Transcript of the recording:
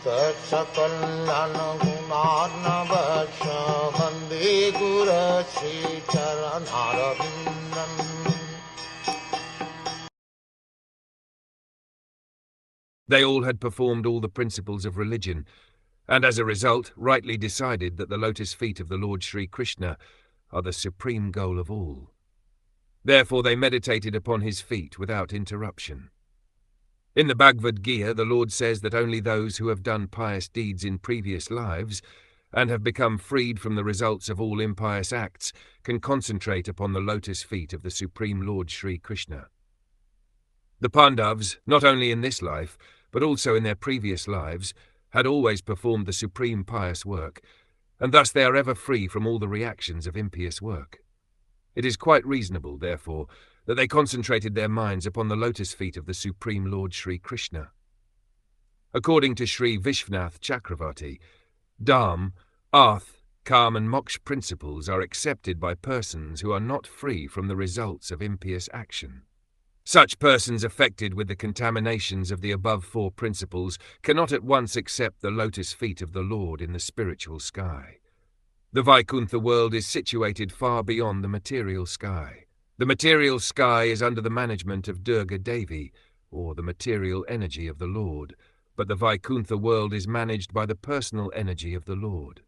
Sakal Gunarnavasha Vande Guru Sri Charanaravindan. They all had performed all the principles of religion, and as a result rightly decided that the lotus feet of the Lord Sri Krishna are the supreme goal of all. Therefore they meditated upon his feet without interruption. In the Bhagavad Gita, the Lord says that only those who have done pious deeds in previous lives and have become freed from the results of all impious acts can concentrate upon the lotus feet of the Supreme Lord Sri Krishna. The Pandavas, not only in this life, but also in their previous lives, had always performed the supreme pious work, and thus they are ever free from all the reactions of impious work. It is quite reasonable, therefore, that they concentrated their minds upon the lotus feet of the Supreme Lord Sri Krishna. According to Sri Vishwanath Chakravarti, Dharma, Arth, Karma and Moksha principles are accepted by persons who are not free from the results of impious action. Such persons affected with the contaminations of the above four principles cannot at once accept the lotus feet of the Lord in the spiritual sky. The Vaikuntha world is situated far beyond the material sky. The material sky is under the management of Durga Devi, or the material energy of the Lord, but the Vaikuntha world is managed by the personal energy of the Lord.